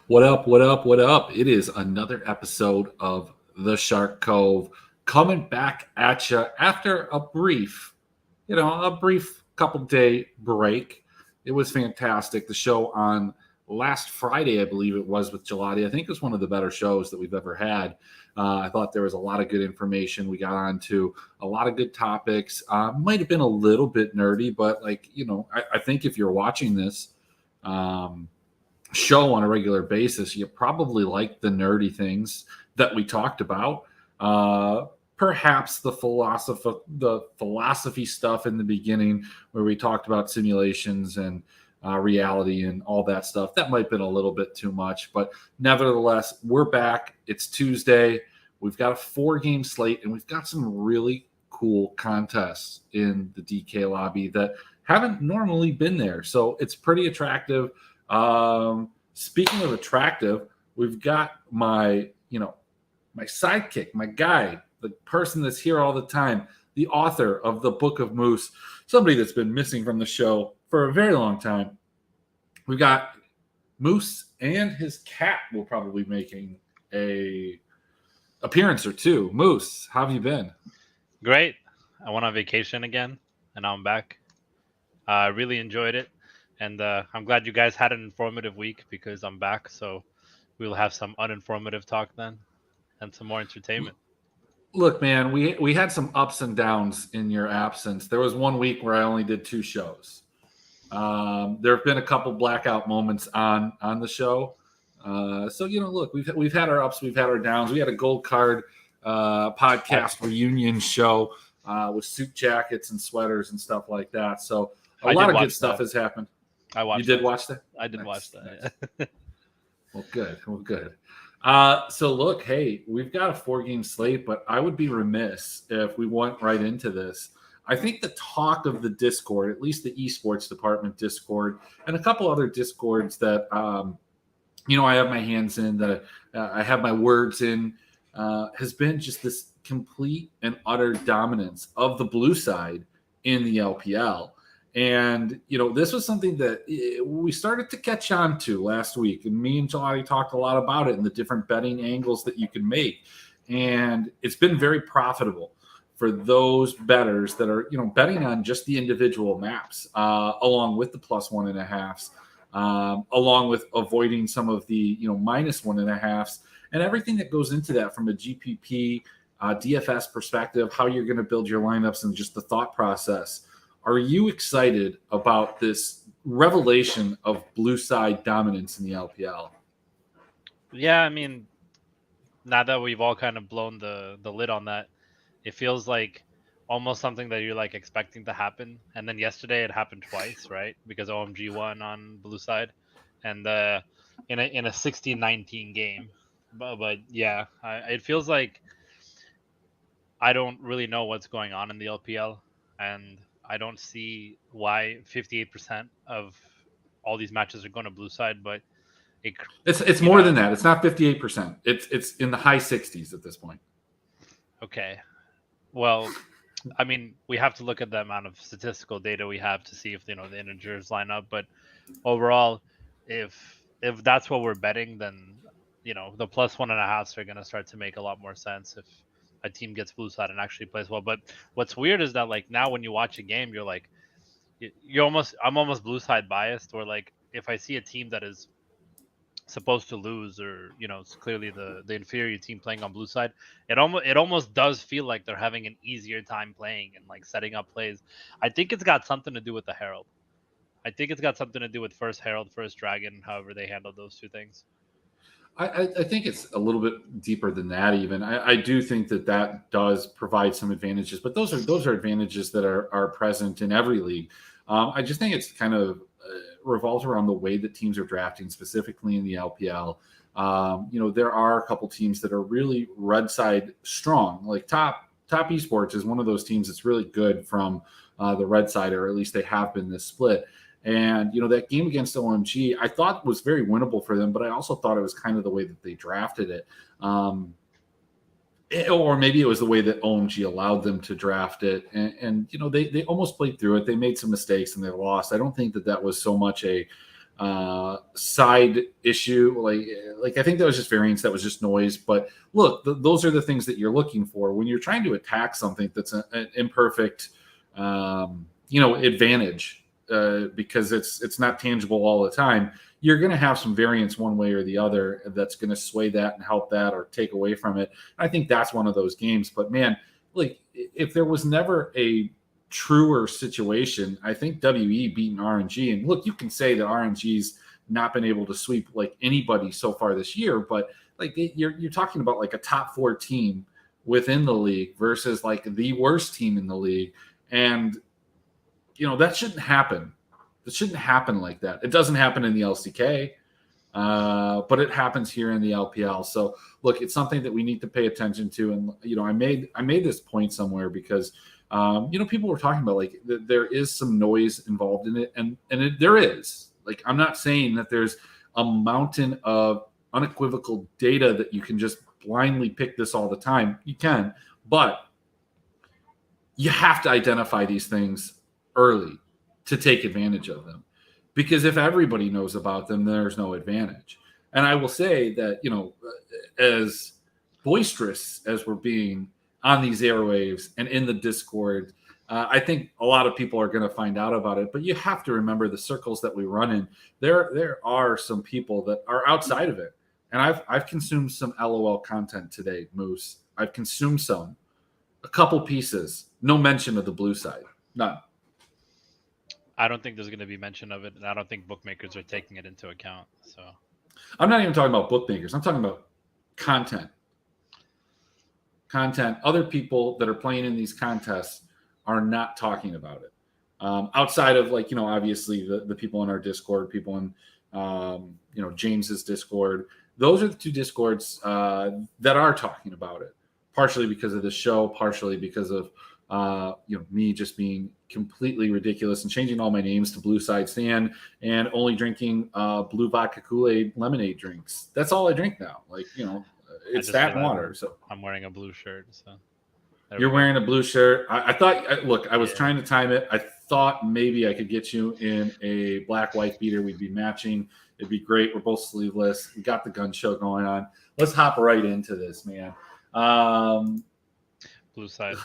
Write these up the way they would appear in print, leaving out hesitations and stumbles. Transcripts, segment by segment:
What up? What up? What up? It is another episode of the Shark Cove coming back at you after a brief couple day break. It was fantastic. The show on last Friday, I believe it was, with Gelati, I think it was one of the better shows that we've ever had. I thought there was a lot of good information. We got onto a lot of good topics. Might have been a little bit nerdy, but I think if you're watching this, show on a regular basis, you probably like the nerdy things that we talked about. Perhaps the philosophy stuff in the beginning, where we talked about simulations and reality and all that stuff. That might have been a little bit too much, but nevertheless, we're back. It's Tuesday. We've got a 4-game slate, and we've got some really cool contests in the DK lobby that haven't normally been there. So it's pretty attractive. Speaking of attractive, we've got my sidekick, my guy, the person that's here all the time, the author of the Book of Moose, somebody that's been missing from the show for a very long time. We've got Moose and his cat will probably be making a appearance or two. Moose, how have you been? Great. I went on vacation again, and now I'm back. I really enjoyed it, and I'm glad you guys had an informative week because I'm back, so we'll have some uninformative talk then and some more entertainment. Look, man, we had some ups and downs in your absence. There was one week where I only did 2 shows. There have been a couple blackout moments on the show. So look, we've had our ups, we've had our downs. We had a gold card podcast reunion show with suit jackets and sweaters and stuff like that. So a lot of good stuff has happened. I watched. You did watch that? I did watch that. Nice. Well, good. So look, hey, we've got a 4-game slate, but I would be remiss if we went right into this. I think the talk of the Discord, at least the esports department Discord, and a couple other Discords that I have my hands in, that I have my words in, has been just this complete and utter dominance of the blue side in the LPL. And, this was something that we started to catch on to last week. And me and Jelani talked a lot about it and the different betting angles that you can make. And it's been very profitable for those bettors that are, betting on just the individual maps, along with the +1.5s, along with avoiding some of the, -1.5s, and everything that goes into that from a GPP, DFS perspective, how you're going to build your lineups and just the thought process. Are you excited about this revelation of blue side dominance in the LPL? Yeah, I mean, now that we've all kind of blown the lid on that, it feels like almost something that you're like expecting to happen. And then yesterday it happened twice, right? Because OMG won on blue side, and in a 16-19 game. But yeah, it feels like I don't really know what's going on in the LPL, and I don't see why 58% of all these matches are going to blue side, but it's more than that. It's not 58%. It's in the high 60s at this point. Okay. Well, I mean, we have to look at the amount of statistical data we have to see if the integers line up, but overall, if that's what we're betting, then the +1.5s are going to start to make a lot more sense if a team gets blue side and actually plays well. But what's weird is that, like, now when you watch a game, you're like, I'm almost blue side biased, or like if I see a team that is supposed to lose, or it's clearly the inferior team playing on blue side, it almost does feel like they're having an easier time playing and like setting up plays. I think it's got something to do with the Herald. I think it's got something to do with first Herald, first Dragon, however they handle those two things. I think it's a little bit deeper than that. Even I do think that does provide some advantages, but those are advantages that are present in every league. I just think it's kind of revolves around the way that teams are drafting, specifically in the LPL. There are a couple teams that are really red side strong. Like Top Esports is one of those teams that's really good from the red side, or at least they have been this split. And, that game against OMG, I thought was very winnable for them, but I also thought it was kind of the way that they drafted it. Or maybe it was the way that OMG allowed them to draft it. And they almost played through it. They made some mistakes and they lost. I don't think that was so much a side issue. Like I think that was just variance, that was just noise. But look, those are the things that you're looking for when you're trying to attack something that's an imperfect, advantage, because it's not tangible all the time. You're going to have some variance one way or the other that's going to sway that and help that or take away from it. I think that's one of those games. But man, like if there was never a truer situation, I think WE beating RNG. And look, you can say that RNG's not been able to sweep like anybody so far this year, but like you're talking about like a top 4 team within the league versus like the worst team in the league. And that shouldn't happen. It shouldn't happen like that. It doesn't happen in the LCK, but it happens here in the LPL. So look, it's something that we need to pay attention to. And I made this point somewhere because people were talking about like there is some noise involved in it, and there is. Like, I'm not saying that there's a mountain of unequivocal data that you can just blindly pick this all the time. You can, but you have to identify these things early to take advantage of them. Because if everybody knows about them, there's no advantage. And I will say that, as boisterous as we're being on these airwaves and in the Discord, I think a lot of people are going to find out about it. But you have to remember the circles that we run in. There are some people that are outside of it. And I've consumed some LOL content today, Moose. I've consumed some. A couple pieces. No mention of the blue side. None. I don't think there's going to be mention of it, and I don't think bookmakers are taking it into account. So I'm not even talking about bookmakers. I'm talking about content. Other people that are playing in these contests are not talking about it. Outside of obviously the people in our Discord, people in James's Discord. Those are the 2 Discords that are talking about it. Partially because of the show, partially because of me just being completely ridiculous and changing all my names to Blue Side Stan and only drinking blue vodka Kool-Aid lemonade drinks. That's all I drink now. It's that water. So I'm wearing a blue shirt. So you're wearing a blue shirt. I thought, look, I was trying to time it. I thought maybe I could get you in a black white beater. We'd be matching. It'd be great. We're both sleeveless. We got the gun show going on. Let's hop right into this, man. Blue side.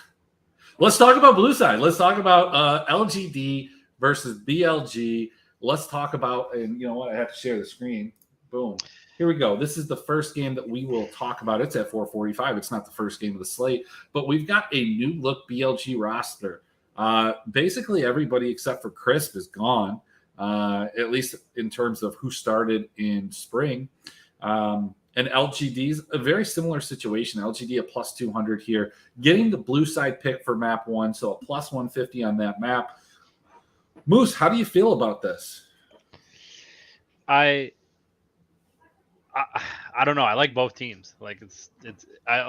Let's talk about blue side. Let's talk about LGD versus BLG. Let's talk about, and you know what? I have to share the screen. Boom. Here we go. This is the first game that we will talk about. It's at 4:45. It's not the first game of the slate, but we've got a new look BLG roster. Basically, everybody except for Crisp is gone, at least in terms of who started in spring. And LGD's a very similar situation. LGD a plus 200 here, getting the blue side pick for map 1, so a plus 150 on that map. Moose, how do you feel about this? I don't know. I like both teams. Like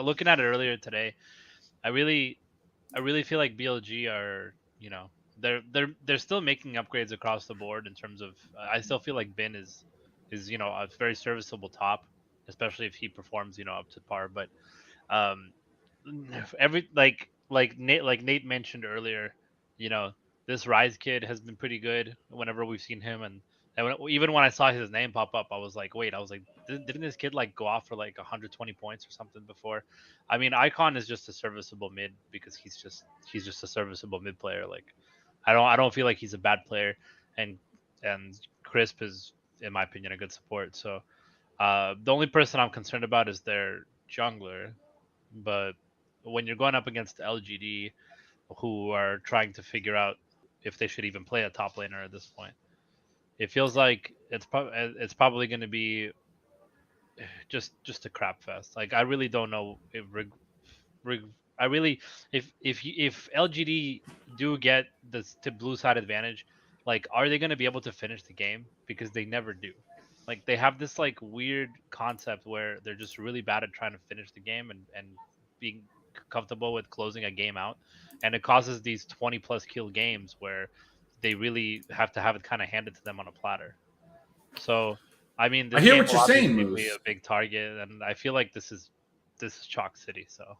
looking at it earlier today, I really feel like BLG are, they're still making upgrades across the board in terms of I still feel like Bin is a very serviceable top, especially if he performs up to par. But every like Nate mentioned earlier, this Rise kid has been pretty good whenever we've seen him, and even when I saw his name pop up, I was like, didn't this kid like go off for like 120 points or something before? I mean, Icon is just a serviceable mid because he's just a serviceable mid player. Like, I don't feel like he's a bad player, and Crisp is, in my opinion, a good support. So the only person I'm concerned about is their jungler, but when you're going up against LGD, who are trying to figure out if they should even play a top laner at this point, it feels like it's probably going to be just a crap fest. Like, I really don't know if I really if LGD do get this to blue side advantage, like, are they going to be able to finish the game? Because they never do. Like, they have this like weird concept where they're just really bad at trying to finish the game and being comfortable with closing a game out, and it causes these 20 plus kill games where they really have to have it kind of handed to them on a platter. So, I mean, I this hear game what will you're saying, obviously be Moose. a big target, and I feel like this is Chalk City. So,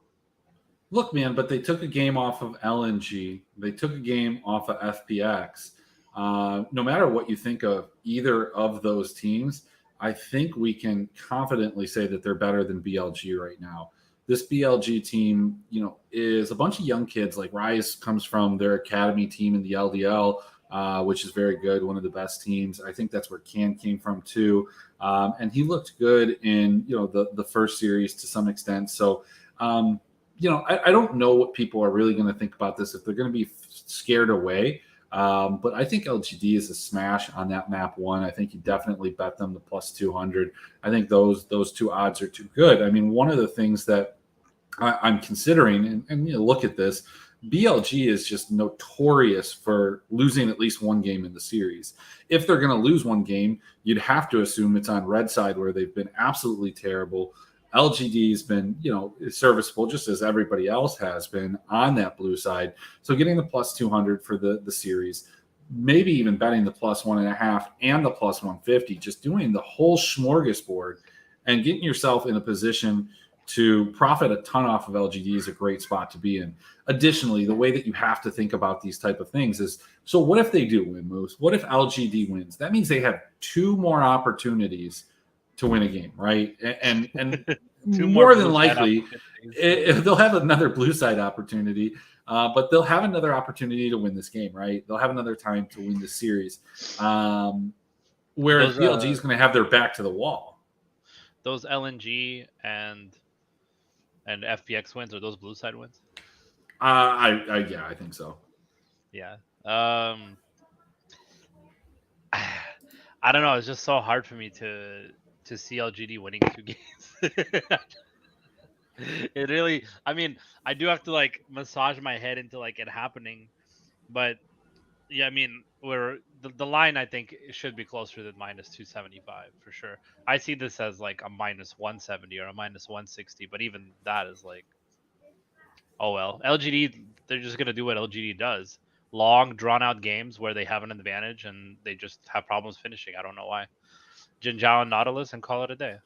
Look, man, but they took a game off of LNG. They took a game off of FPX. No matter what you think of either of those teams, I think we can confidently say that they're better than BLG right now. This BLG team, is a bunch of young kids. Like Rise comes from their academy team in the LDL, which is very good, one of the best teams. I think that's where Can came from too, and he looked good in the first series to some extent. So, I don't know what people are really going to think about this if they're going to be scared away. But I think LGD is a smash on that map one. I think you definitely bet them the plus 200. I think those two odds are too good. I mean, one of the things that I'm considering, and look at this, BLG is just notorious for losing at least one game in the series. If they're going to lose one game, you'd have to assume it's on red side where they've been absolutely terrible. LGD has been, serviceable just as everybody else has been on that blue side. So getting the plus 200 for the series, maybe even betting the plus 1.5 and the plus 150, just doing the whole smorgasbord and getting yourself in a position to profit a ton off of LGD is a great spot to be in. Additionally, the way that you have to think about these type of things is, so what if they do win, Moose? What if LGD wins? That means they have two more opportunities to win a game, right? And more than likely, they'll have another blue side opportunity, but they'll have another opportunity to win this game, right? They'll have another time to win this series. Whereas BLG is going to have their back to the wall. Those LNG and FPX wins, are those blue side wins? I think so. Yeah. I don't know. It's just so hard for me to see LGD winning 2 games. It really, I mean, I do have to like massage my head into like it happening, but yeah, I mean, the line I think it should be closer than minus 275 for sure. I see this as like a minus 170 or a minus 160, but even that is like, oh well. LGD, they're just gonna do what LGD does. Long, drawn out games where they have an advantage and they just have problems finishing. I don't know why. Jinjiao and Nautilus and call it a day.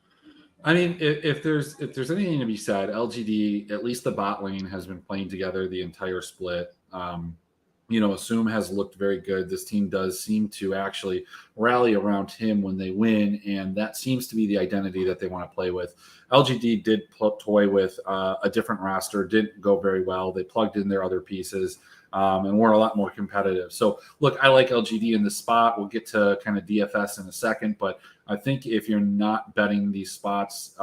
I mean, if there's anything to be said, LGD, at least the bot lane, has been playing together the entire split. Assume has looked very good. This team does seem to actually rally around him when they win, and that seems to be the identity that they want to play with. LGD did toy with a different roster, didn't go very well. They plugged in their other pieces, and were a lot more competitive. So, look, I like LGD in this spot. We'll get to kind of DFS in a second, but I think if you're not betting these spots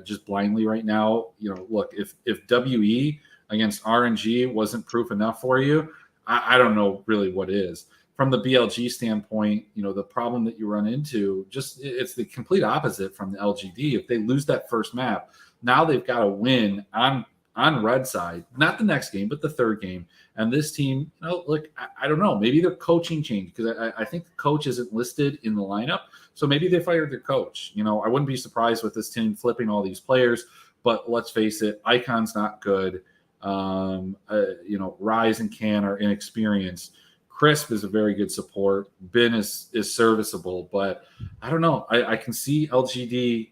just blindly right now, look, if WE against RNG wasn't proof enough for you, I don't know really what is. From the BLG standpoint, the problem that you run into, it's the complete opposite from the LGD. If they lose that first map, now they've got to win on red side, not the next game, but the third game. And this team, look, I don't know. Maybe their coaching changed because I think the coach isn't listed in the lineup. So maybe they fired their coach. I wouldn't be surprised with this team flipping all these players. But let's face it, Icon's not good. Rise and Can are inexperienced. Crisp is a very good support. Bin is serviceable, but I don't know. I can see LGD,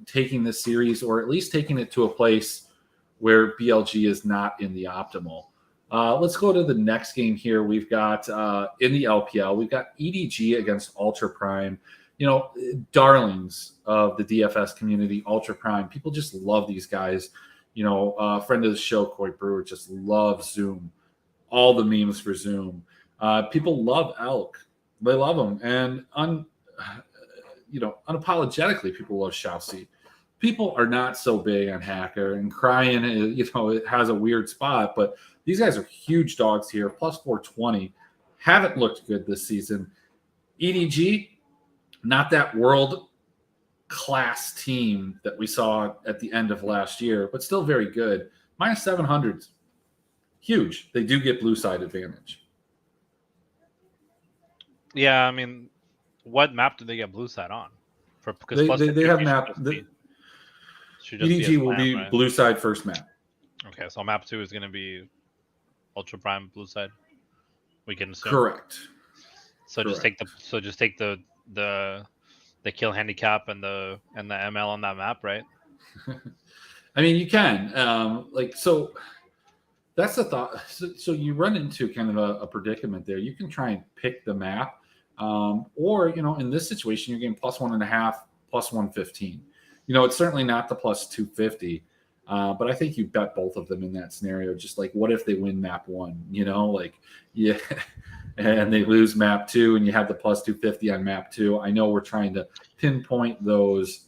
taking this series or at least taking it to a place where BLG is not in the optimal. Let's go to the next game here. We've got in the LPL, we've got EDG against Ultra Prime. Darlings of the DFS community, Ultra Prime. People just love these guys. A friend of the show, Coy Brewer, just loves Zoom. All the memes for Zoom. People love Elk. They love them. And unapologetically, people love Shousey. People are not so big on Hacker, and Crying, it has a weird spot, but these guys are huge dogs here. Plus 420. Haven't looked good this season. EDG, not that world class team that we saw at the end of last year, but still very good. Minus 700s. Huge. They do get blue side advantage. Yeah, I mean, what map do they get blue side on? Because they have map. EDG will be right? blue side first map. Okay, so map 2 is going to be Ultra Prime blue side. We can assume. Correct. So Correct. just take the kill handicap and the ML on that map, right? I mean, you can so. That's the thought. So you run into kind of a predicament there. You can try and pick the map, or in this situation, you're getting +1.5, +115. It's certainly not the +250, but I think you bet both of them in that scenario. Just like, what if they win map one? Like, yeah, and they lose map two, and you have the +250 on map two. I know we're trying to pinpoint those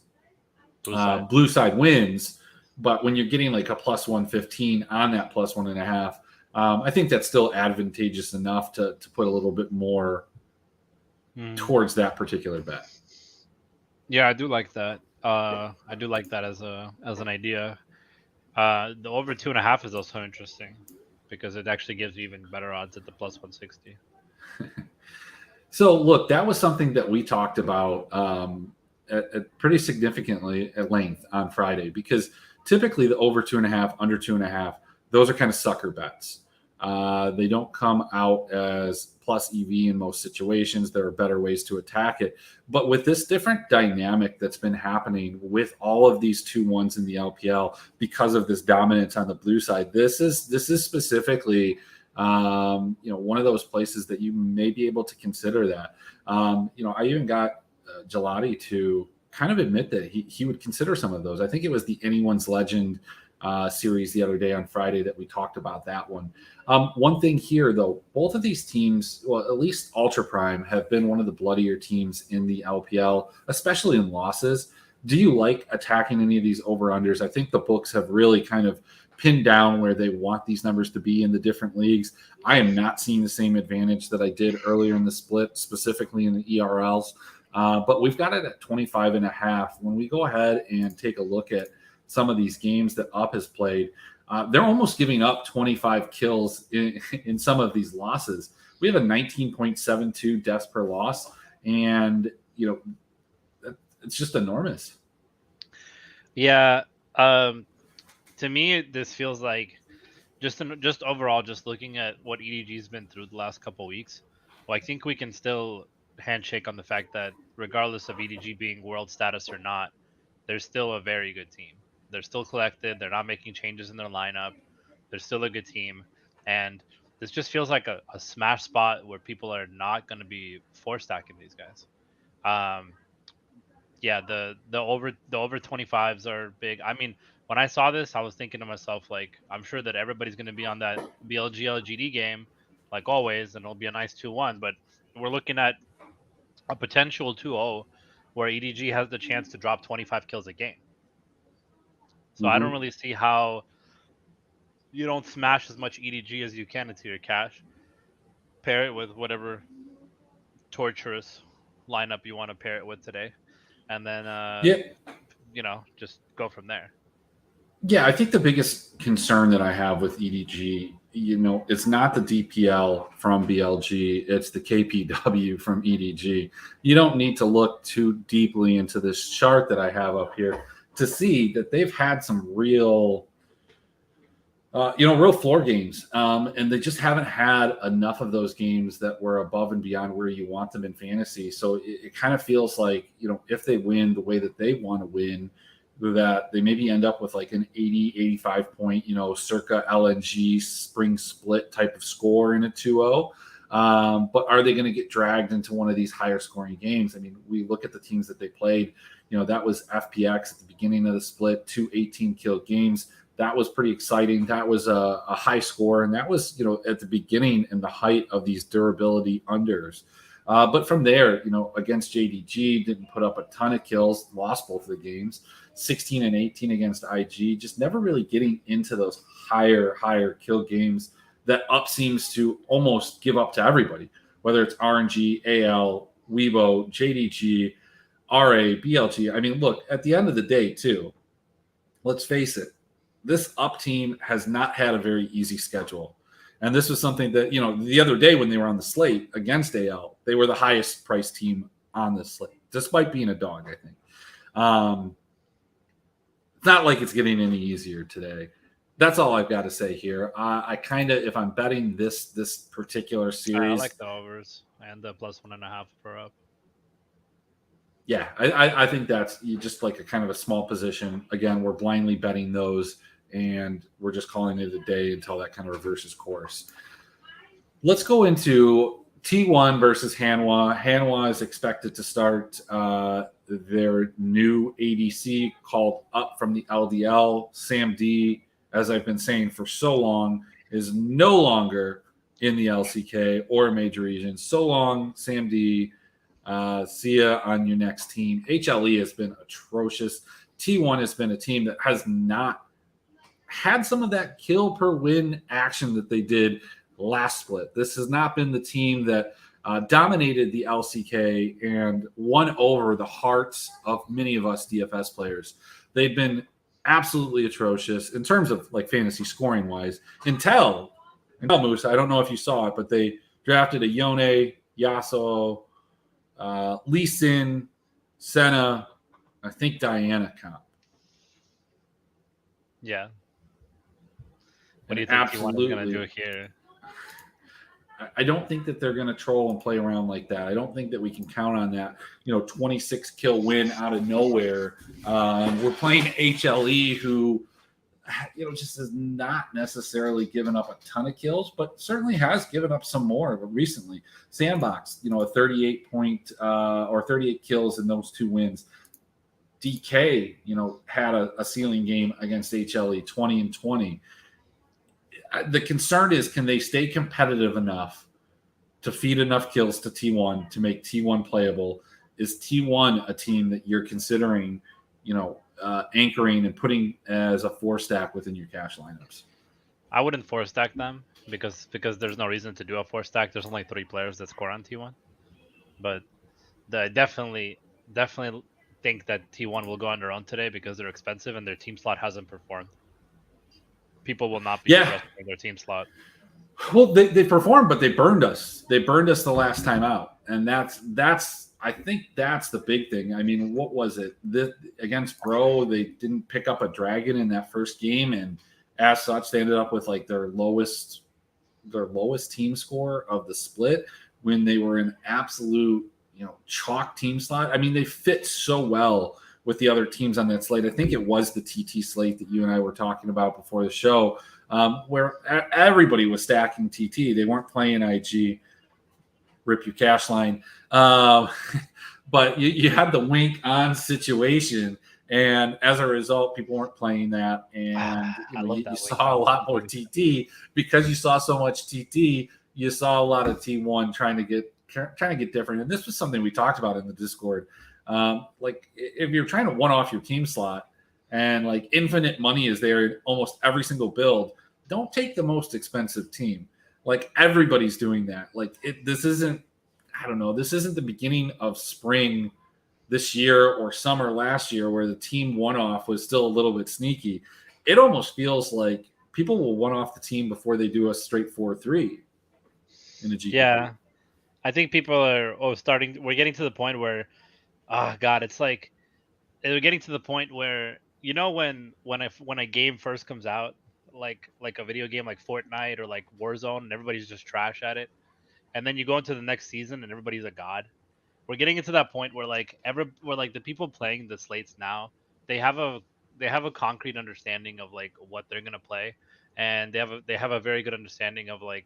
Blue side. blue side wins, but when you're getting like a +115 on that +1.5, I think that's still advantageous enough to put a little bit more towards that particular bet. Yeah, I do like that. I do like that as an idea. The over 2.5 is also interesting because it actually gives you even better odds at the +160. So look, that was something that we talked about at pretty significantly at length on Friday, because typically the over 2.5, under 2.5, those are kind of sucker bets. They don't come out as plus EV in most situations. There are better ways to attack it. But with this different dynamic that's been happening with all of these 2-1s in the LPL because of this dominance on the blue side, this is specifically one of those places that you may be able to consider that. I even got Gelati to kind of admit that he would consider some of those. I think it was the Anyone's Legend series the other day on Friday that we talked about that one. One thing here, though, both of these teams, well, at least Ultra Prime, have been one of the bloodier teams in the LPL, especially in losses. Do you like attacking any of these over-unders? I think the books have really kind of pinned down where they want these numbers to be in the different leagues. I am not seeing the same advantage that I did earlier in the split, specifically in the ERLs. But we've got it at 25.5. When we go ahead and take a look at some of these games that UP has played, they're almost giving up 25 kills in some of these losses. We have a 19.72 deaths per loss, and it's just enormous. Yeah. To me, this feels like just overall, just looking at what EDG's been through the last couple of weeks. Well, I think we can still handshake on the fact that regardless of EDG being world status or not, they're still a very good team. They're still collected. They're not making changes in their lineup. They're still a good team. And this just feels like a smash spot where people are not going to be force stacking these guys. Yeah, the over 25s are big. I mean, when I saw this, I was thinking to myself, like, I'm sure that everybody's going to be on that BLG LGD game, like always, and it'll be a nice 2-1. But we're looking at a potential 2-0 where EDG has the chance to drop 25 kills a game. So I don't really see how you don't smash as much EDG as you can into your cash. Pair it with whatever torturous lineup you want to pair it with today, and then just go from there. Yeah, I think the biggest concern that I have with EDG, it's not the DPL from BLG, it's the KPW from EDG. You don't need to look too deeply into this chart that I have up here to see that they've had some real floor games, and they just haven't had enough of those games that were above and beyond where you want them in fantasy. So it kind of feels like, if they win the way that they want to win, that they maybe end up with like an 80, 85 point, circa LNG spring split type of score in a 2-0. But are they going to get dragged into one of these higher scoring games? I mean, we look at the teams that they played, that was FPX at the beginning of the split, 2 18 kill games. That was pretty exciting. That was a high score. And that was, at the beginning and the height of these durability unders. But from there, against JDG, didn't put up a ton of kills, lost both of the games, 16 and 18 against IG, just never really getting into those higher kill games that UP seems to almost give up to everybody, whether it's RNG, AL, Weibo, JDG, RA, BLG. I mean, look, at the end of the day, too, let's face it, this UP team has not had a very easy schedule. And this was something that, the other day when they were on the slate against AL, they were the highest priced team on the slate, despite being a dog, I think. It's not like it's getting any easier today. That's all I've got to say here. I kind of, if I'm betting this particular series, I like the overs and the +1.5 for UP. Yeah, I think that's just like a kind of a small position. Again, we're blindly betting those. and we're just calling it a day until that kind of reverses course. Let's go into T1 versus Hanwha. Hanwha is expected to start their new ADC called Up from the LDL. Sam D, as I've been saying for so long, is no longer in the LCK or major region. So long, Sam D. See ya on your next team. HLE has been atrocious. T1 has been a team that has not had some of that kill per win action that they did last split. This has not been the team that dominated the LCK and won over the hearts of many of us DFS players. They've been absolutely atrocious in terms of like fantasy scoring wise. Intel Moose, I don't know if you saw it, but they drafted a Yone, Yasuo, Lee Sin, Senna, I think Diana comp. Yeah. What do you think T1 is going to do here? I don't think that they're going to troll and play around like that. I don't think that we can count on that, 26 kill win out of nowhere. We're playing HLE, who, just has not necessarily given up a ton of kills, but certainly has given up some more recently. Sandbox, a 38 point or 38 kills in those 2 wins. DK, had a ceiling game against HLE, 20 and 20. The concern is, can they stay competitive enough to feed enough kills to T1 to make T1 playable? Is T1 a team that you're considering, anchoring and putting as a 4-stack within your cash lineups? I wouldn't 4-stack them because there's no reason to do a 4-stack. There's only 3 players that score on T1. But I definitely think that T1 will go on their own today because they're expensive and their team slot hasn't performed. People will not be interested in their team slot. Well, they performed, but they burned us. They burned us the last time out, and that's I think that's the big thing. I mean, what was it? Against Bro, they didn't pick up a dragon in that first game, and as such, they ended up with like their lowest team score of the split when they were an absolute chalk team slot. I mean, they fit so well with the other teams on that slate. I think it was the TT slate that you and I were talking about before the show, where everybody was stacking TT. They weren't playing IG. Rip your cash line. But you had the wink on situation, and as a result, people weren't playing that. And you saw a lot more TT because you saw so much TT. You saw a lot of T1 trying to get different. And this was something we talked about in the Discord. Like if you're trying to one off your team slot and like infinite money is there in almost every single build, don't take the most expensive team. Like everybody's doing that. Like this isn't the beginning of spring this year or summer last year where the team one off was still a little bit sneaky. It almost feels like people will one off the team before they do a straight 4-3 in a GP. Yeah. I think people are we're getting to the point where it's like they're getting to the point where when a game first comes out, like a video game like Fortnite or like Warzone, and everybody's just trash at it, and then you go into the next season and everybody's a god. We're getting into that point where the people playing the slates now, they have a concrete understanding of like what they're gonna play, and they have a very good understanding of like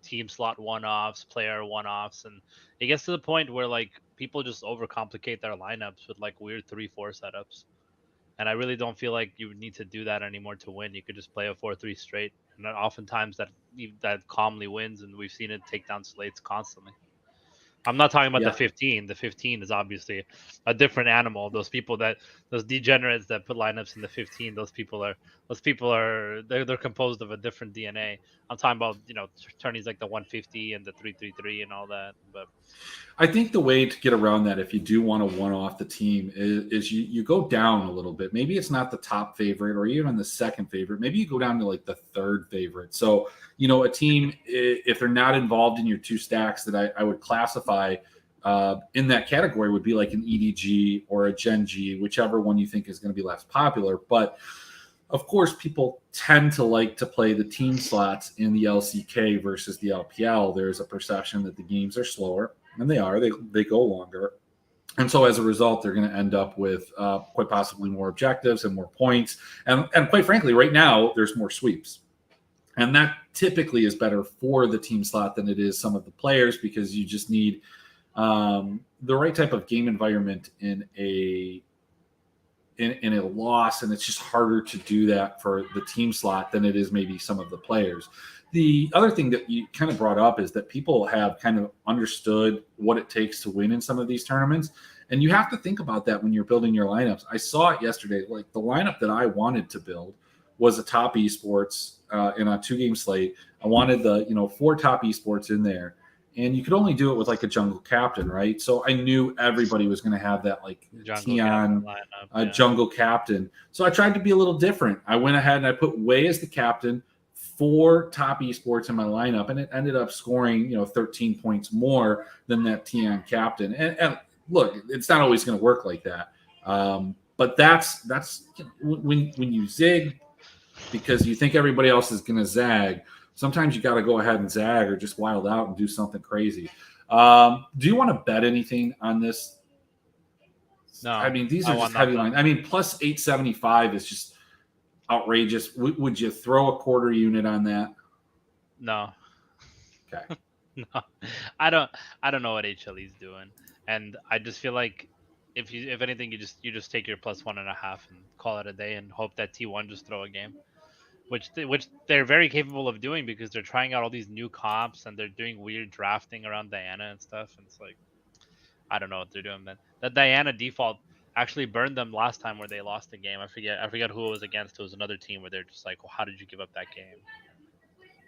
team slot one-offs, player one-offs, and it gets to the point where like people just overcomplicate their lineups with like weird 3-4 setups. And I really don't feel like you need to do that anymore to win. You could just play a 4-3 straight, and oftentimes that calmly wins, and we've seen it take down slates constantly. I'm not talking about the 15. The 15 is obviously a different animal. Those degenerates that put lineups in the 15, those people are they're composed of a different DNA. I'm talking about tourneys like the 150 and the 333 and all that. But I think the way to get around that, if you do want to one off the team, is you go down a little bit. Maybe it's not the top favorite or even the second favorite. Maybe you go down to like the third favorite. So a team, if they're not involved in your 2 stacks, that I would classify in that category would be like an EDG or a Gen G, whichever one you think is going to be less popular. But of course, people tend to like to play the team slots in the LCK versus the LPL. There's a perception that the games are slower, and they are. They go longer. And so as a result, they're going to end up with quite possibly more objectives and more points. And quite frankly, right now, there's more sweeps. And that typically is better for the team slot than it is some of the players because you just need the right type of game environment in a loss, and it's just harder to do that for the team slot than it is maybe some of the players. The other thing that you kind of brought up is that people have kind of understood what it takes to win in some of these tournaments. And you have to think about that when you're building your lineups. I saw it yesterday. Like the lineup that I wanted to build was a top esports in a 2-game slate. I wanted the 4 top esports in there, and you could only do it with like a jungle captain, right? So I knew everybody was going to have that like Jungle captain Tian lineup. Yeah. jungle captain. So I tried to be a little different. I went ahead and I put Wei as the captain, 4 top esports in my lineup, and it ended up scoring 13 points more than that Tian captain. And look, it's not always going to work like that. But that's when you zig because you think everybody else is going to zag. Sometimes you got to go ahead and zag or just wild out and do something crazy. Do you want to bet anything on this? No, I mean, these are just heavy lines. I mean, plus 875 is just outrageous. Would you throw a quarter unit on that? No. Okay. No, I don't know what HLE's doing, and I just feel like if anything, you just take your plus 1.5 and call it a day, and hope that T1 just throw a game, which they're very capable of doing because they're trying out all these new comps and they're doing weird drafting around Diana and stuff, and it's like I don't know what they're doing, man. That Diana default actually burned them last time where they lost the game. I forget who it was against. It was another team where they're just like, well, how did you give up that game?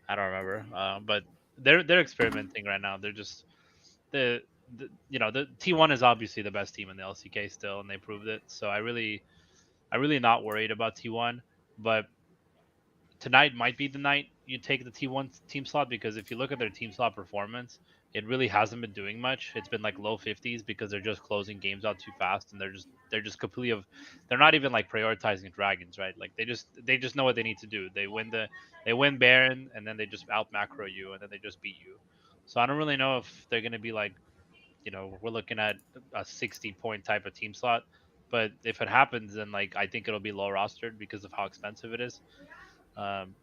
I don't remember, but they're experimenting right now. They're just the T1 is obviously the best team in the LCK still, and they proved it. So I really not worried about T1, but tonight might be the night you take the T1 team slot because if you look at their team slot performance, it really hasn't been doing much. It's been like low 50s because they're just closing games out too fast and they're just completely they're not even like prioritizing dragons, right? Like they just know what they need to do. They win Baron and then they just out macro you and then they just beat you. So I don't really know if they're going to be like, we're looking at a 60-point type of team slot, but if it happens then like I think it'll be low rostered because of how expensive it is. Um,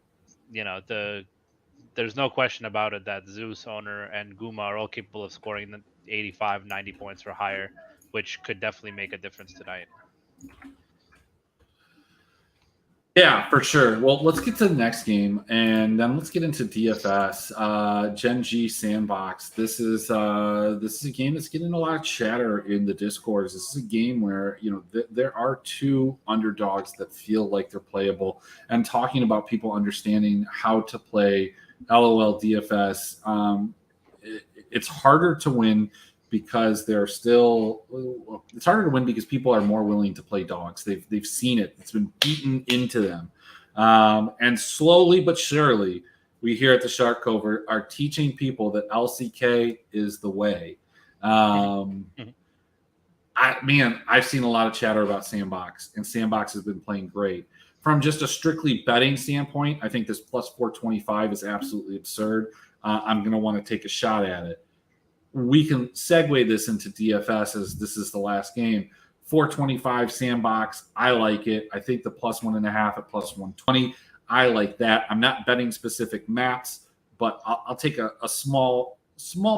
there's no question about it that Zeus, Owner, and Guma are all capable of scoring 85, 90 points or higher, which could definitely make a difference tonight. Yeah, for sure. Well, let's get to the next game, and then let's get into DFS. Gen G Sandbox. This is a game that's getting a lot of chatter in the discourse. This is a game where there are 2 underdogs that feel like they're playable, and talking about people understanding how to play LOL DFS. It's harder to win because it's harder to win because people are more willing to play dogs. They've seen it. It's been beaten into them. And slowly but surely, we here at the Shark Cove are teaching people that LCK is the way. I've seen a lot of chatter about Sandbox, and Sandbox has been playing great. From just a strictly betting standpoint, I think this plus 425 is absolutely absurd. I'm going to want to take a shot at it. We can segue this into DFS as this is the last game. 425 Sandbox. I like it. I think the plus 1.5 at plus 120. I like that. I'm not betting specific maps, but I'll take a small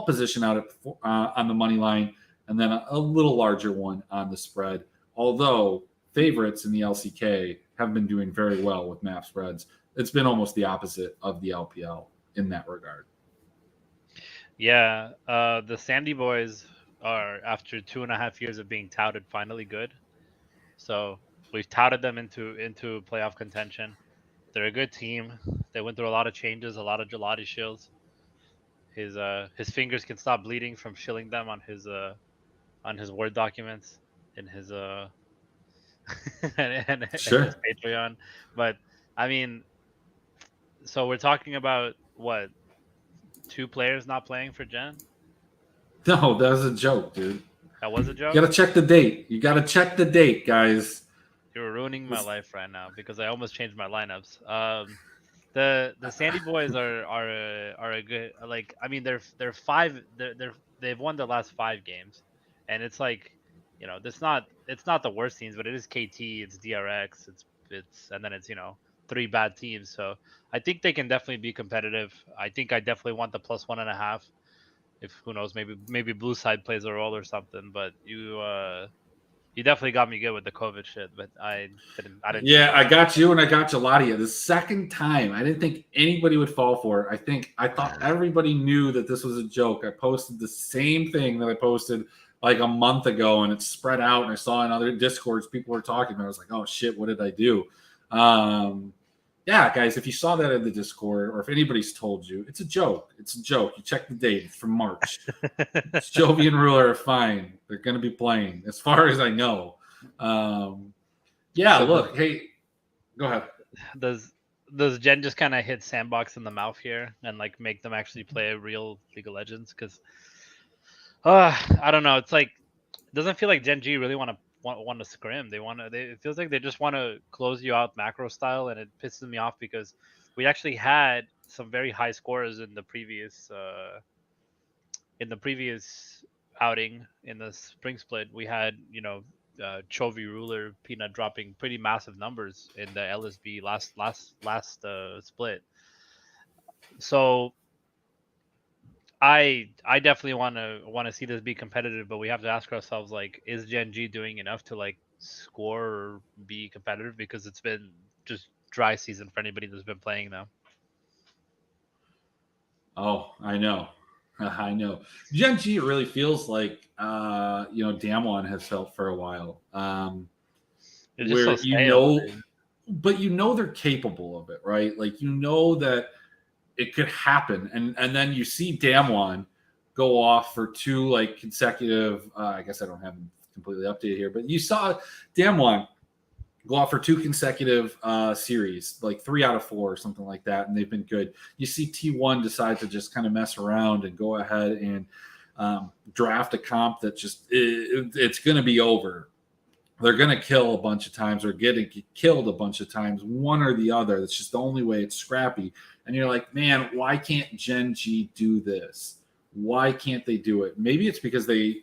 position out on the money line and then a little larger one on the spread. Although favorites in the LCK have been doing very well with map spreads. It's been almost the opposite of the LPL in that regard. Yeah, the Sandy Boys are, after 2.5 years of being touted, finally good. So we've touted them into playoff contention. They're a good team. They went through a lot of changes, a lot of gelati shills. His fingers can stop bleeding from shilling them on his Word documents in his and his Sure. Patreon. But I mean, so we're talking about what, 2 players not playing for Gen? No, that was a joke, dude. That was a You joke. gotta check the date. You gotta check the date, guys. You're ruining my life right now because I almost changed my lineups. The Sandy Boys are a good, like, I mean they've won the last 5 games, and it's like it's not the worst teams, but it is KT, it's DRX, it's and then it's 3 bad teams. So I think they can definitely be competitive. I think I definitely want the +1.5. If who knows, maybe blue side plays a role or something. But you definitely got me good with the COVID shit. But I didn't see Yeah, I that. got you and I got Geladia. The second time, I didn't think anybody would fall for it. I thought everybody knew that this was a joke. I posted the same thing that I posted like a month ago, and it spread out. And I saw in other discords people were talking. And I was like, "Oh shit, what did I do?" Um, yeah, guys, if you saw that in the Discord, or if anybody's told you, it's a joke. It's a joke. You check the date; it's from March. Jovi and Ruler are fine. They're going to be playing, as far as I know. Yeah, So look, hey, go ahead. does does Jen just kind of hit Sandbox in the mouth here and like make them actually play a real League of Legends? Because I don't know. It's like it doesn't feel like Gen G really want to scrim. They want to. It feels like they just want to close you out macro style, and it pisses me off because we actually had some very high scores in the previous outing in the spring split. We had Chovy Ruler Peanut dropping pretty massive numbers in the LSB last split. So I definitely want to see this be competitive, but we have to ask ourselves like, is Gen G doing enough to like score or be competitive? Because it's been just dry season for anybody that's been playing now. Oh, I know. I know. Gen G it really feels like Damwon has felt for a while. It's just so Where stale, dude. but they're capable of it, right? Like that it could happen, and then you see Damwon go off for two like consecutive. I guess I don't have them completely updated here, but you saw Damwon go off for two consecutive series, like 3 out of 4 or something like that, and they've been good. You see T1 decide to just kind of mess around and go ahead and draft a comp that it's going to be over. They're going to kill a bunch of times or get killed a bunch of times, one or the other. That's just the only way. It's scrappy. And you're like, man, why can't Gen G do this? Why can't they do it? Maybe it's because they,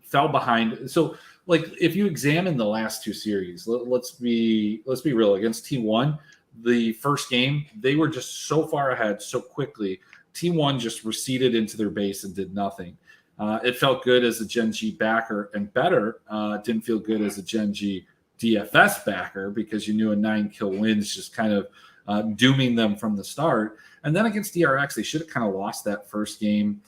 fell behind. So, like, if you examine the last two series, let's be real. Against T1, the first game, they were just so far ahead so quickly. T1 just receded into their base and did nothing. It felt good as a Gen G backer and better. Didn't feel good as a Gen G DFS backer because you knew a 9-kill wins just kind of dooming them from the start. And then against DRX, they should have kind of lost that first game.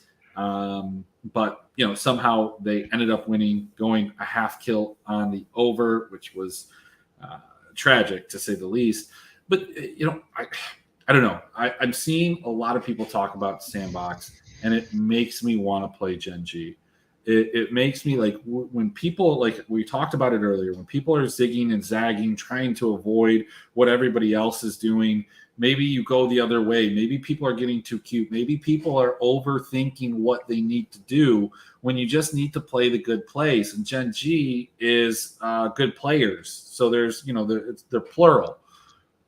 But somehow they ended up winning, going a half kill on the over, which was tragic to say the least. But I don't know. I'm seeing a lot of people talk about Sandbox, and it makes me want to play Gen G. It makes me like when people, like we talked about it earlier, when people are zigging and zagging, trying to avoid what everybody else is doing. Maybe you go the other way. Maybe people are getting too cute. Maybe people are overthinking what they need to do when you just need to play the good plays. And Gen G is good players. So there's, they're plural.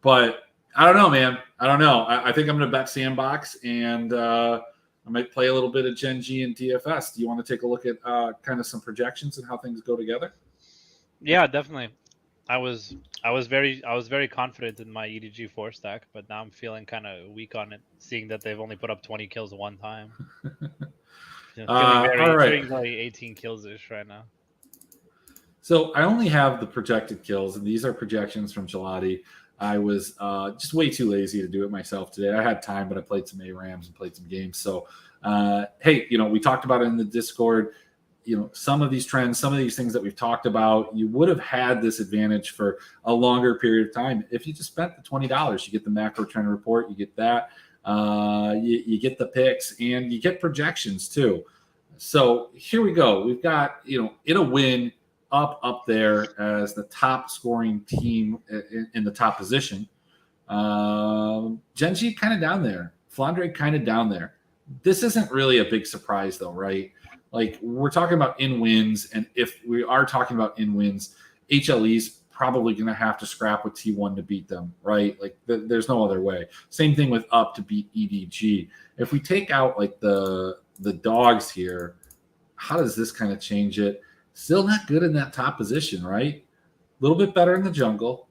But I don't know, man. I don't know. I think I'm going to bet Sandbox, and I might play a little bit of Gen G and DFS. Do you want to take a look at kind of some projections and how things go together? Yeah, definitely. I was very confident in my EDG 4 stack, but now I'm feeling kind of weak on it, seeing that they've only put up 20 kills one time. All right. Feeling like 18 kills ish right now. So I only have the projected kills, and these are projections from Gelati. I was just way too lazy to do it myself today. I had time, but I played some ARAMs and played some games. So, hey, we talked about it in the Discord. Some of these trends, some of these things that we've talked about, you would have had this advantage for a longer period of time if you just spent the $20. You get the macro trend report, you get that, you get the picks, and you get projections too. So here we go. We've got in a win up there as the top scoring team in the top position. Genji kind of down there. Flandre kind of down there. This isn't really a big surprise though, right? Like we're talking about in wins, and if we are talking about in wins, HLE's probably going to have to scrap with T1 to beat them, right? Like there's no other way. Same thing with up to beat EDG. If we take out like the dogs here, how does this kind of change it? Still not good in that top position, right? A little bit better in the jungle.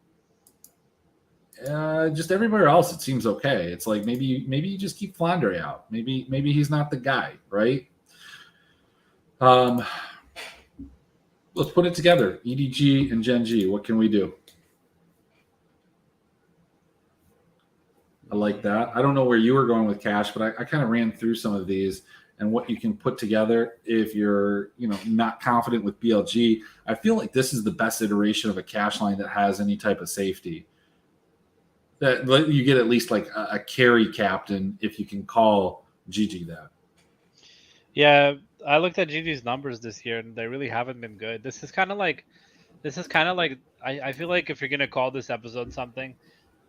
Just everywhere else, it seems okay. It's like maybe you just keep Flandre out. Maybe he's not the guy, right? Let's put it together. EDG and Gen G. What can we do? I like that. I don't know where you were going with Cash, but I kind of ran through some of these and what you can put together if you're, not confident with BLG. I feel like this is the best iteration of a Cash line that has any type of safety. That you get at least like a carry captain if you can call GG that. Yeah, I looked at GG's numbers this year, and they really haven't been good. This is kind of like I feel like if you're gonna call this episode something,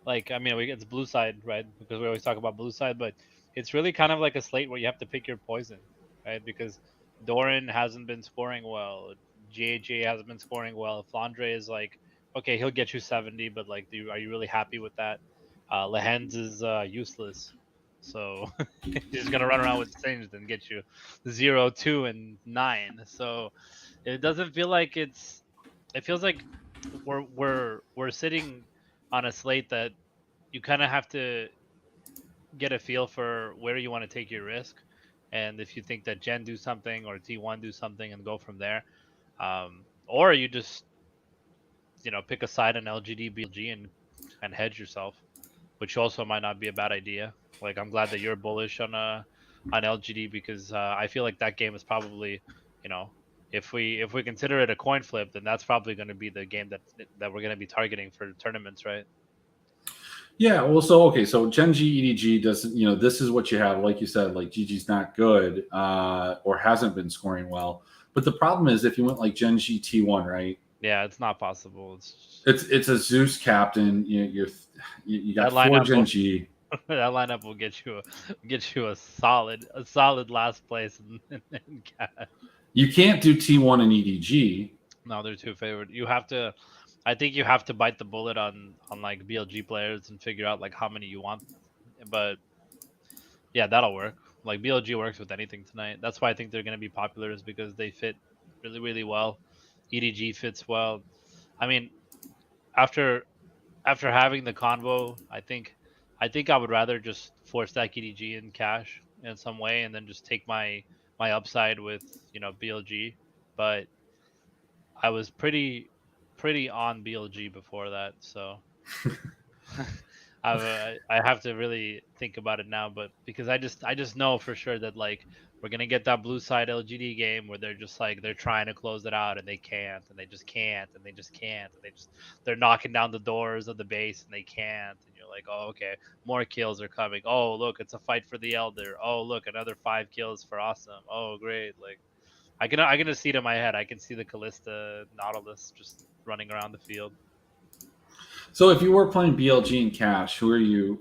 like I mean, it's blue side, right? Because we always talk about blue side, but it's really kind of like a slate where you have to pick your poison, right? Because Doran hasn't been scoring well, JJ hasn't been scoring well. Flandre is like, okay, he'll get you 70, but like, are you really happy with that? Lehens is useless, so he's just gonna run around with Singed and get you 0, 2, and 9. So it doesn't feel like it's. It feels like we're sitting on a slate that you kind of have to get a feel for where you want to take your risk, and if you think that Gen do something or T1 do something and go from there, or you just pick a side on LGD BLG and hedge yourself, which also might not be a bad idea. Like I'm glad that you're bullish on LGD because I feel like that game is probably if we consider it a coin flip, then that's probably going to be the game that we're going to be targeting for tournaments, right? Yeah, well, so Gen G EDG doesn't, this is what you have. Like you said, like GG's not good or hasn't been scoring well. But the problem is if you went like Gen G T1, right? Yeah, it's not possible. It's a Zeus captain. You got four Gen G. That lineup will get you a solid last place in cash. You can't do T1 and EDG. No, they're too favored. I think you have to bite the bullet on like BLG players and figure out like how many you want. But yeah, that'll work. Like BLG works with anything tonight. That's why I think they're going to be popular is because they fit really, really well. EDG fits well. I mean, after having the convo, I think I would rather just force that EDG in cash in some way and then just take my upside with BLG. But I was pretty on BLG before that, so I have to really think about it now. But because I just know for sure that like we're gonna get that blue side LGD game where they're just like they're trying to close it out and they can't and they just can't and they just can't and they're knocking down the doors of the base and they can't and you're like, oh okay, more kills are coming. Oh look, it's a fight for the Elder. Oh look, another 5 kills for Awesome. Oh great, like. I can see it in my head. I can see the Callista Nautilus just running around the field. So if you were playing BLG and Cash, who are you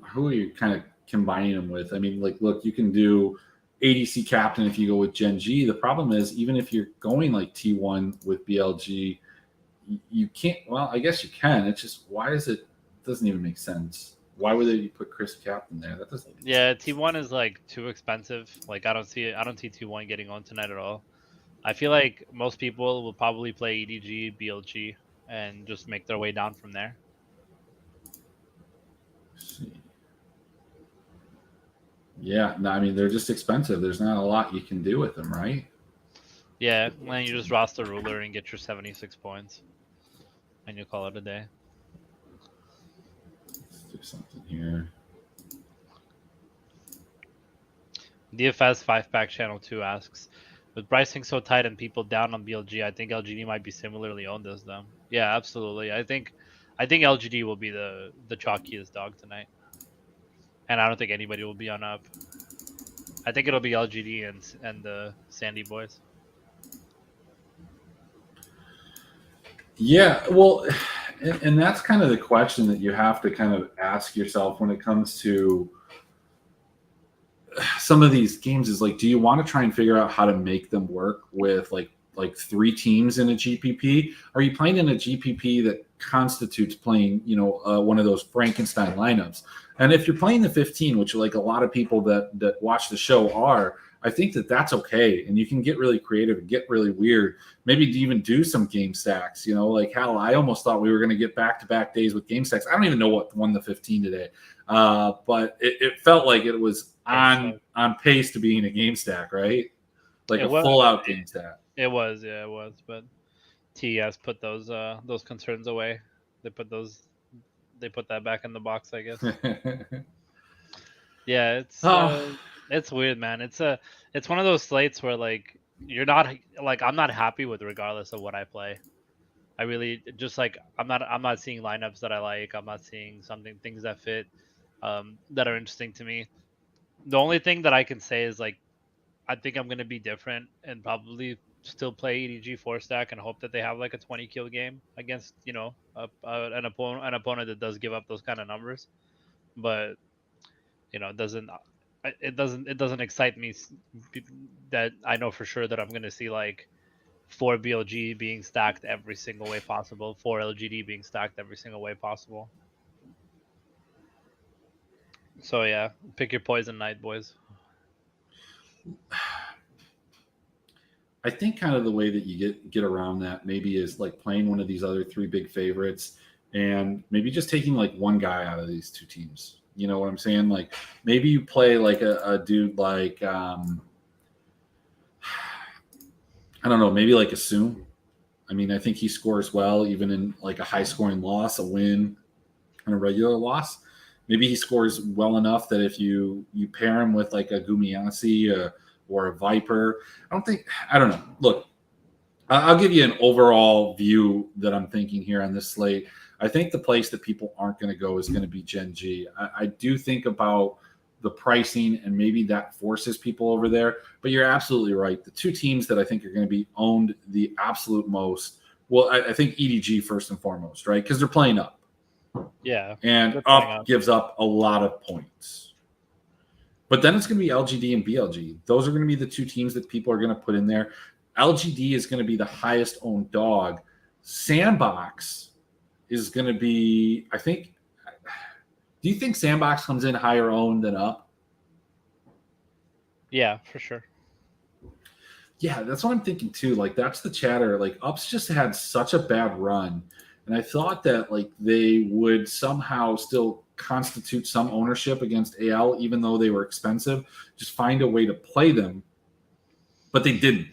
kind of combining them with? I mean, like, look, you can do ADC captain if you go with Gen G. The problem is, even if you're going like T1 with BLG, you can't. Well, I guess you can. It's just it doesn't even make sense. Why would you put Chris captain there? That doesn't. Yeah, T1 is like too expensive. Like I don't see T1 getting on tonight at all. I feel like most people will probably play EDG, BLG, and just make their way down from there. Let's see. Yeah, no, I mean they're just expensive. There's not a lot you can do with them, right? Yeah, and you just roster ruler and get your 76 points, and you call it a day. Let's do something here. DFS 5-pack channel 2 asks, with pricing so tight and people down on BLG, I think LGD might be similarly owned as them. Yeah, absolutely. I think LGD will be the chalkiest dog tonight, and I don't think anybody will be on up. I think it'll be LGD and the Sandy boys. Yeah, well, and that's kind of the question that you have to kind of ask yourself when it comes to some of these games is like, do you want to try and figure out how to make them work with like 3 teams in a GPP? Are you playing in a GPP that constitutes playing, one of those Frankenstein lineups? And if you're playing the 15, which like a lot of people that watch the show are, I think that that's okay. And you can get really creative and get really weird. Maybe even do some game stacks, like hell, I almost thought we were going to get back-to-back days with game stacks. I don't even know what won the 15 today. But it felt like it was on pace to being a game stack, right? Like a full-out game stack. It was, but TES put those concerns away. They put that back in the box, I guess. Yeah, it's weird, man. It's one of those slates where like you're not like I'm not happy with regardless of what I play. I really just like I'm not seeing lineups that I like. I'm not seeing things that fit that are interesting to me. The only thing that I can say is like I think I'm gonna be different and probably still play EDG 4-stack and hope that they have like a 20 kill game against an opponent that does give up those kind of numbers. But it doesn't excite me that I know for sure that I'm gonna see like 4 BLG being stacked every single way possible, 4 LGD being stacked every single way possible. So yeah, pick your poison night, boys. I think kind of the way that you get around that maybe is like playing one of these other 3 big favorites and maybe just taking like one guy out of these 2 teams. You know what I'm saying? Like maybe you play like a dude like I don't know, maybe like Assume. I mean, I think he scores well even in like a high scoring loss, a win, and a regular loss. Maybe he scores well enough that if you pair him with like a Gumiasi or a Viper, I don't know. Look, I'll give you an overall view that I'm thinking here on this slate. I think the place that people aren't going to go is going to be Gen G. I do think about the pricing and maybe that forces people over there. But you're absolutely right. The 2 teams that I think are going to be owned the absolute most, well, I think EDG first and foremost, right? Because they're playing up. Yeah. And up gives up a lot of points. But then it's going to be LGD and BLG. Those are going to be the 2 teams that people are going to put in there. LGD is going to be the highest owned dog. Sandbox is going to be, I think, do you think Sandbox comes in higher owned than Up? Yeah, for sure. Yeah, that's what I'm thinking too. Like that's the chatter. Like Up's just had such a bad run. And I thought that like they would somehow still constitute some ownership against AL, even though they were expensive, just find a way to play them. But they didn't.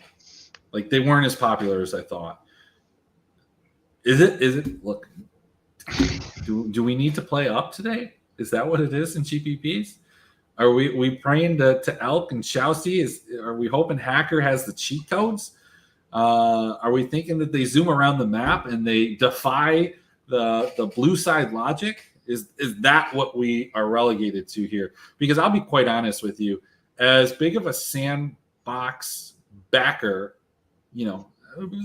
Like they weren't as popular as I thought. Is it? Look, do we need to play Up today? Is that what it is in GPPs? Are we praying to Elk and Shousty? Are we hoping Hacker has the cheat codes? Are we thinking that they zoom around the map and they defy the blue side logic? Is that what we are relegated to here? Because I'll be quite honest with you, as big of a Sandbox backer,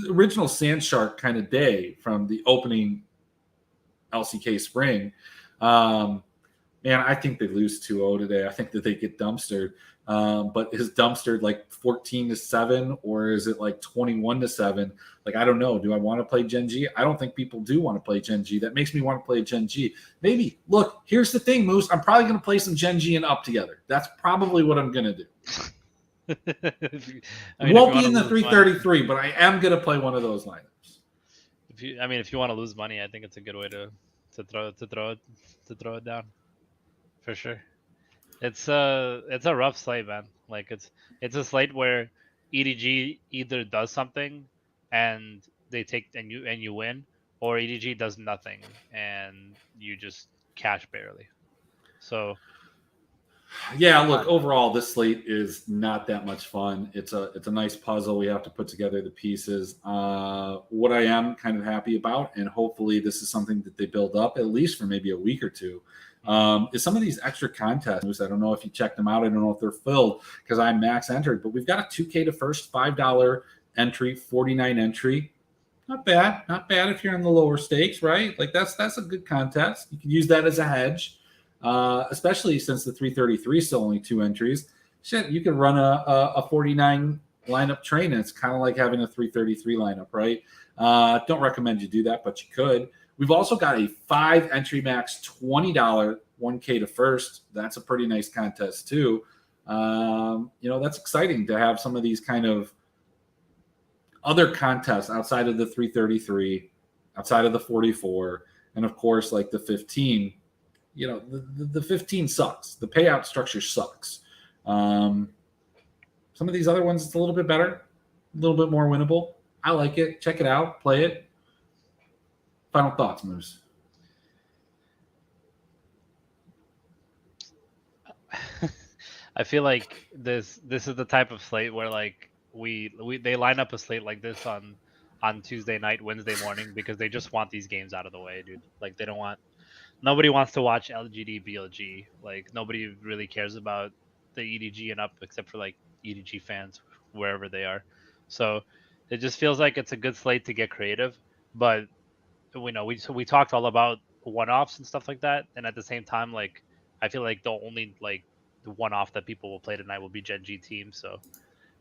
original Sandshark kind of day from the opening LCK spring. Man, I think they lose 2-0 today. I think that they get dumpstered. But is dumpstered like 14-7 or is it like 21-7? Like, I don't know. Do I want to play Gen G? I don't think people do want to play Gen G. That makes me want to play Gen G. Maybe. Look, here's the thing, Moose. I'm probably going to play some Gen G and Up together. That's probably what I'm going to do. It won't be in the 333, but I am going to play one of those lineups. If you want to lose money, I think it's a good way to throw it down. For sure. It's a rough slate, man. Like it's a slate where EDG either does something and they take and you win, or EDG does nothing and you just cash barely. So yeah, look, overall this slate is not that much fun. It's a nice puzzle. We have to put together the pieces. What I am kind of happy about, and hopefully this is something that they build up at least for maybe a week or two, is some of these extra contests. I don't know if you checked them out. I don't know if they're filled because I'm max entered, but we've got a 2K to first $5 entry, 49 entry. Not bad if you're in the lower stakes, right? Like that's a good contest. You can use that as a hedge, especially since the 333 is still only 2 entries. Shit, you can run a 49 lineup train, and it's kind of like having a 333 lineup, right? Don't recommend you do that, but you could. We've also got a 5 entry max $20 1K to first. That's a pretty nice contest too. That's exciting to have some of these kind of other contests outside of the 333, outside of the 44, and of course, like the 15. The 15 sucks. The payout structure sucks. Some of these other ones, it's a little bit better, a little bit more winnable. I like it. Check it out. Play it. Final thoughts, Moose. I feel like this is the type of slate where like they line up a slate like this on Tuesday night, Wednesday morning because they just want these games out of the way, dude. Like nobody wants to watch LGD BLG. Like nobody really cares about the EDG and up except for like EDG fans wherever they are. So it just feels like it's a good slate to get creative, but we talked all about one-offs and stuff like that, and at the same time, like I feel like the only like the one-off that people will play tonight will be Gen G teams. So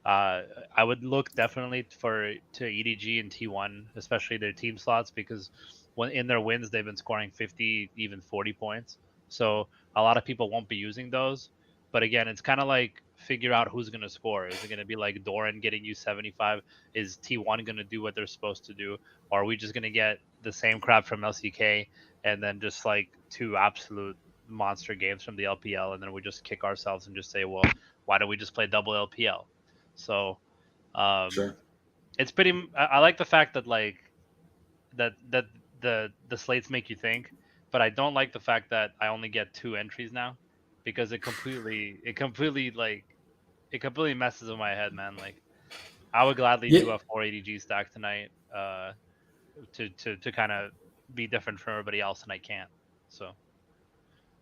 I would look definitely to EDG and T1, especially their team slots, because when in their wins they've been scoring 50, even 40 points. So a lot of people won't be using those. But again, it's kind of like figure out who's going to score. Is it going to be like Doran getting you 75? Is T1 going to do what they're supposed to do? Or are we just going to get the same crap from LCK and then just like two absolute monster games from the LPL, and then we just kick ourselves and just say, well, why don't we just play double LPL? So Sure. it's pretty. I like the fact that like that the slates make you think, but I don't like the fact that I only get 2 entries now, because it completely messes with my head, man. Like I would gladly do a 480G stack tonight, to kind of be different from everybody else, and I can't. So.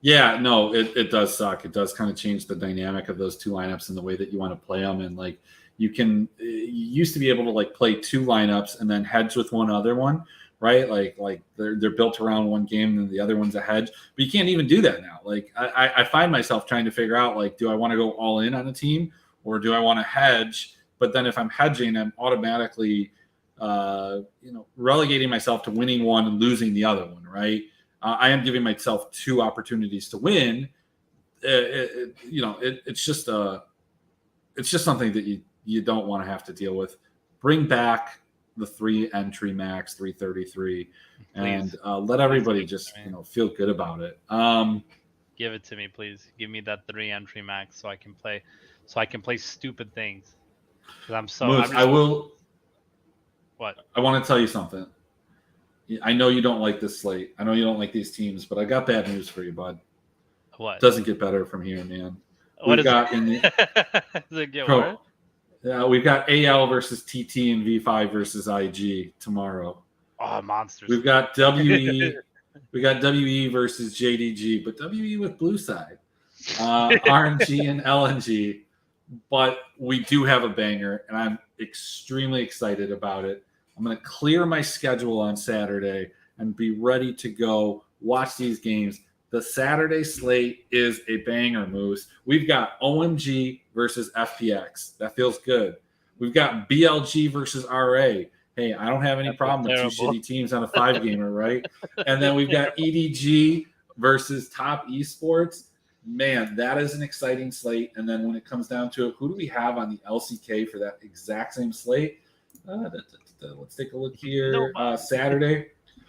Yeah, no, it does suck. It does kind of change the dynamic of those two lineups and the way that you want to play them. And like you used to be able to like play 2 lineups and then hedge with one other one, right? Like they're built around one game and the other one's a hedge. But you can't even do that now. Like I find myself trying to figure out like, do I want to go all in on a team or do I want to hedge? But then if I'm hedging, I'm automatically relegating myself to winning one and losing the other one, right? I am giving myself 2 opportunities to win. It's just something that you don't want to have to deal with. Bring back the 3 entry max, 333, and let everybody just feel good about it. Give it to me, please. Give me that 3 entry max so I can play stupid things. Because I will. What? I want to tell you something. I know you don't like this slate. I know you don't like these teams, but I got bad news for you, bud. What? It doesn't get better from here, man. What is it? Does it get worse? We've got AL versus TT and V5 versus IG tomorrow. Oh, monsters. We've got WE. We got WE versus JDG, but WE with blue side. RNG and LNG. But we do have a banger, and I'm extremely excited about it. I'm going to clear my schedule on Saturday and be ready to go watch these games. The Saturday slate is a banger, Moose. We've got OMG versus FPX. That feels good. We've got BLG versus RA. Hey, I don't have any problem with 2 shitty teams on a 5-gamer, right? And then we've got EDG versus Top Esports. Man, that is an exciting slate. And then when it comes down to it, who do we have on the LCK for that exact same slate? Let's take a look here. Saturday.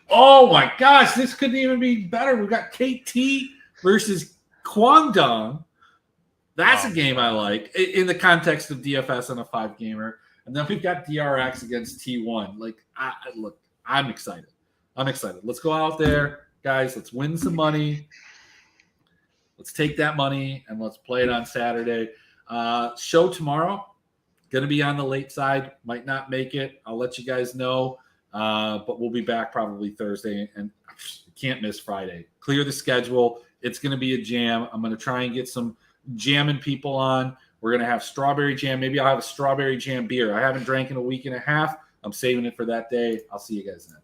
Oh my gosh, this couldn't even be better. We've got KT versus Kwangdong. That's a game I like in the context of DFS on a 5-gamer. And then we've got DRX against T1. Like, I'm excited. Let's go out there, guys. Let's win some money. Let's take that money and let's play it on Saturday. Show tomorrow. Going to be on the late side. Might not make it. I'll let you guys know. But we'll be back probably Thursday. And can't miss Friday. Clear the schedule. It's going to be a jam. I'm going to try and get some jamming people on. We're going to have strawberry jam. Maybe I'll have a strawberry jam beer. I haven't drank in a week and a half. I'm saving it for that day. I'll see you guys then.